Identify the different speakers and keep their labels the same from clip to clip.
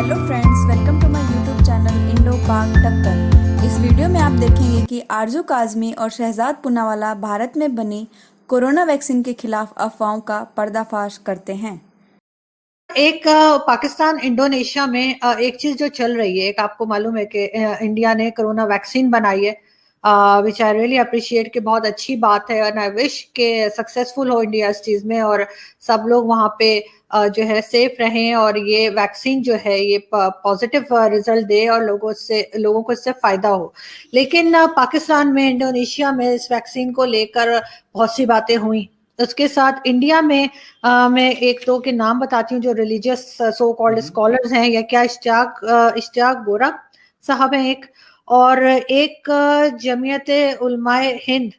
Speaker 1: Hello friends, welcome to my YouTube channel Indo Pak Takkar. इस video में आप देखेंगे कि आरजू काज़मी और शहजाद पूनावाला भारत में बनी कोरोना वैक्सीन के खिलाफ अफवाहों का पर्दाफाश करते हैं।
Speaker 2: एक पाकिस्तान इंडोनेशिया में एक चीज जो चल रही है, एक आपको मालूम है कि इंडिया ने कोरोना वैक्सीन बनाई है, विच आई रियली अप्रिशिएट कि बहुत अच्छी बात है एंड आई विश के सक्सेसफुल हो इंडिया इस चीज में और सब लोग वहां पे जो है सेफ रहें और ये वैक्सीन जो है ये पॉजिटिव रिजल्ट दे और लोगों को इससे फायदा हो। लेकिन पाकिस्तान में इंडोनेशिया में इस वैक्सीन को लेकर बहुत सी बातें हुई। उसके साथ इंडिया में मैं एक दो के नाम बताती हूँ जो रिलीजियस सो कॉल्ड स्कॉलर्स हैं, या क्या इश्तियाक बोरा साहब हैं एक, और एक जमीयत उलमाए हिंद,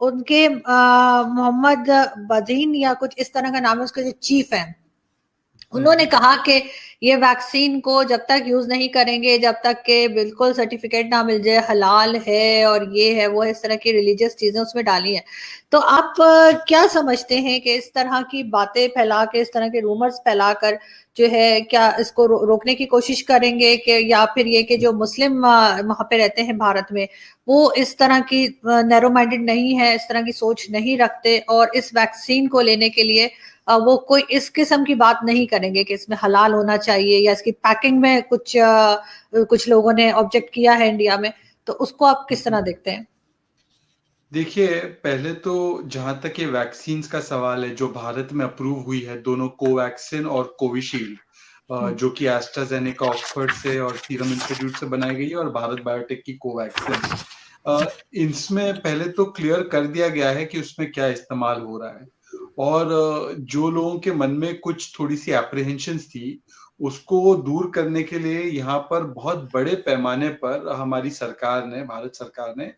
Speaker 2: उनके मोहम्मद बदीन या कुछ इस तरह का नाम है, उसके जो चीफ हैं, उन्होंने कहा कि ये वैक्सीन को जब तक यूज नहीं करेंगे, जब तक के बिल्कुल सर्टिफिकेट ना मिल जाए हलाल है और ये है वो है, इस तरह की रिलीजियस चीजें उसमें डाली हैं। तो आप क्या समझते हैं कि इस तरह की बातें फैला के, इस तरह के रूमर्स फैलाकर जो है क्या इसको रोकने की कोशिश करेंगे कि, या फिर ये कि जो मुस्लिम वहां पे रहते हैं भारत में, वो इस तरह की नैरो माइंडेड नहीं है, इस तरह की सोच नहीं रखते और इस वैक्सीन को लेने के लिए वो कोई इस किस्म की बात नहीं करेंगे कि इसमें हलाल होना चाहिए, या इसकी पैकिंग में कुछ लोगों ने ऑब्जेक्ट किया है इंडिया में, तो उसको आप किस तरह देखते हैं?
Speaker 3: देखिए, पहले तो जहां तक ये वैक्सीन्स का सवाल है जो भारत में अप्रूव हुई है, दोनों कोवैक्सिन और कोविशील्ड, जो कि एस्ट्राजेनेका ऑक्सफोर्ड से और सीरम इंस्टीट्यूट से बनाई गई है, और भारत बायोटेक की कोवैक्सिन, इसमें पहले तो क्लियर कर दिया गया है कि उसमें क्या इस्तेमाल हो रहा है। और जो लोगों के मन में कुछ थोड़ी सी एप्रीहेंशंस थी, उसको दूर करने के लिए यहाँ पर बहुत बड़े पैमाने पर हमारी सरकार ने, भारत सरकार ने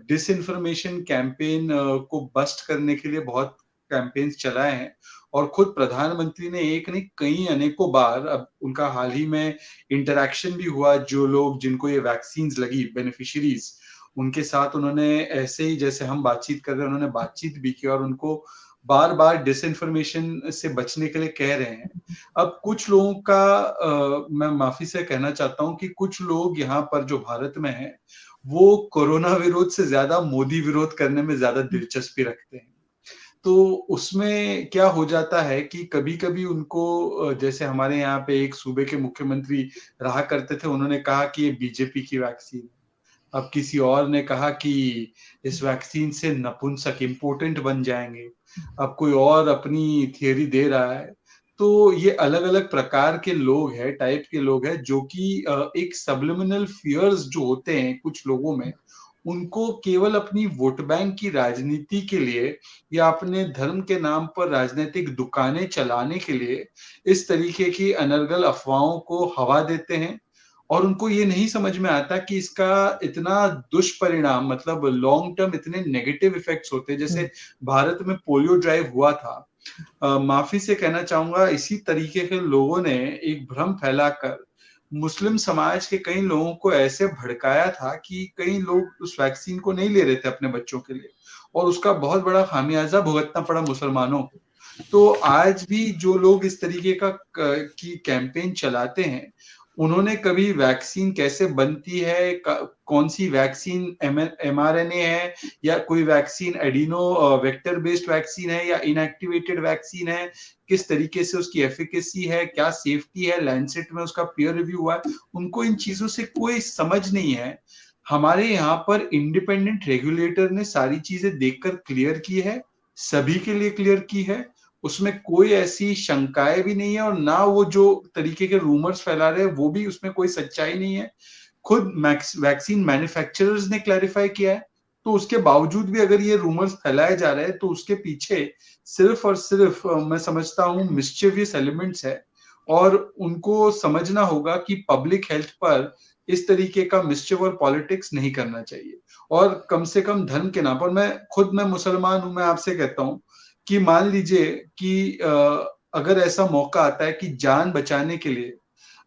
Speaker 3: डिसइंफॉर्मेशन कैंपेन को बस्ट करने के लिए बहुत कैंपेन्स चलाए हैं। और खुद प्रधानमंत्री ने एक नहीं कई अनेकों बार, अब उनका हाल ही में इंटरैक्शन भी हुआ, जो लोग जिनको ये वैक्सीन लगी, बेनिफिशियरीज, उनके साथ उन्होंने ऐसे ही जैसे हम बातचीत कर रहे हैं, उन्होंने बातचीत भी की और उनको बार बार डिसइंफॉर्मेशन से बचने के लिए कह रहे हैं। अब कुछ लोगों का मैं माफी से कहना चाहता हूं कि कुछ लोग यहाँ पर जो भारत में हैं, वो कोरोना विरोध से ज्यादा मोदी विरोध करने में ज्यादा दिलचस्पी रखते हैं। तो उसमें क्या हो जाता है कि कभी-कभी उनको, जैसे हमारे यहाँ पे एक सूबे के मुख्यमंत्री रहा करते थे, उन्होंने कहा कि ये बीजेपी की वैक्सीन है। अब किसी और ने कहा कि इस वैक्सीन से नपुंसक इम्पोर्टेंट बन जाएंगे। अब कोई और अपनी थियरी दे रहा है। तो ये अलग-अलग प्रकार के लोग हैं, टाइप के लोग हैं, जो कि एक सबलिमिनल फियर्स जो होते हैं कुछ लोगों में, उनको केवल अपनी वोट बैंक की राजनीति के लिए या अपने धर्म के नाम पर राजनीतिक दुकानें चलाने के लिए इस तरीके की अनर्गल अफवाहों को हवा देते हैं। और उनको ये नहीं समझ में आता कि इसका इतना दुष्परिणाम, मतलब लॉन्ग टर्म इतने नेगेटिव इफेक्ट्स होते हैं। जैसे भारत में पोलियो ड्राइव हुआ था, माफी से कहना चाहूंगा, इसी तरीके के लोगों ने एक भ्रम फैलाकर मुस्लिम समाज के कई लोगों को ऐसे भड़काया था कि कई लोग उस वैक्सीन को नहीं ले रहे थे अपने बच्चों के लिए, और उसका बहुत बड़ा खामियाजा भुगतना पड़ा मुसलमानों को। तो आज भी जो लोग इस तरीके का की कैंपेन चलाते हैं, उन्होंने कभी वैक्सीन कैसे बनती है, कौन सी वैक्सीन mRNA है या कोई vaccine adeno vector based vaccine है या इनएक्टिवेटेड वैक्सीन है, किस तरीके से उसकी एफिकेसी है, क्या सेफ्टी है, लैंसेट में उसका पीयर रिव्यू हुआ है, उनको इन चीजों से कोई समझ नहीं है। हमारे यहाँ पर इंडिपेंडेंट रेगुलेटर ने सारी चीजें देखकर क्लियर की है, सभी के लिए क्लियर की है। उसमें कोई ऐसी शंकाएं भी नहीं है, और ना वो जो तरीके के रूमर्स फैला रहे हैं वो भी उसमें कोई सच्चाई नहीं है। खुद वैक्सीन मैन्युफैक्चरर्स ने क्लैरिफाई किया है। तो उसके बावजूद भी अगर ये रूमर्स फैलाए जा रहे हैं, तो उसके पीछे सिर्फ और सिर्फ मैं समझता हूँ मिस्चिवियस एलिमेंट्स है। और उनको समझना होगा कि पब्लिक हेल्थ पर इस तरीके का मिस्चिव और पॉलिटिक्स नहीं करना चाहिए। और कम से कम धर्म के नाम पर, मैं मुसलमान हूं, मैं आपसे कहता हूं कि मान लीजिए कि अगर ऐसा मौका आता है कि जान बचाने के लिए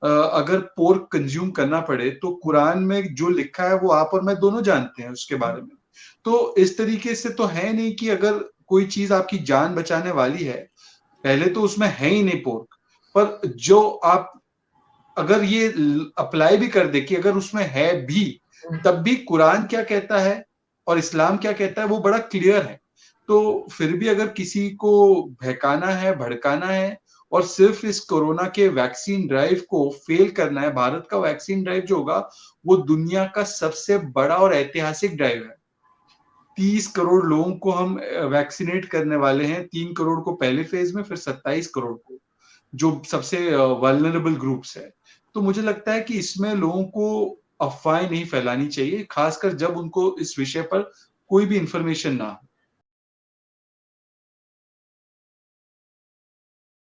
Speaker 3: अगर पोर्क कंज्यूम करना पड़े, तो कुरान में जो लिखा है वो आप और मैं दोनों जानते हैं उसके बारे में। तो इस तरीके से तो है नहीं कि अगर कोई चीज आपकी जान बचाने वाली है, पहले तो उसमें है ही नहीं पोर्क। पर जो आप अगर ये अप्लाई भी कर दे कि अगर उसमें है भी, तब भी कुरान क्या कहता है और इस्लाम क्या कहता है वो बड़ा क्लियर है। तो फिर भी अगर किसी को बहकाना है, भड़काना है और सिर्फ इस कोरोना के वैक्सीन ड्राइव को फेल करना है, भारत का वैक्सीन ड्राइव जो होगा वो दुनिया का सबसे बड़ा और ऐतिहासिक ड्राइव है। 30 करोड़ लोगों को हम वैक्सीनेट करने वाले हैं, 3 करोड़ को पहले फेज में, फिर 27 करोड़ को, जो सबसे वल्नरेबल ग्रुप्स है। तो मुझे लगता है कि इसमें लोगों को अफवाहें नहीं फैलानी चाहिए, खासकर जब उनको इस विषय पर कोई भी इंफॉर्मेशन ना हो।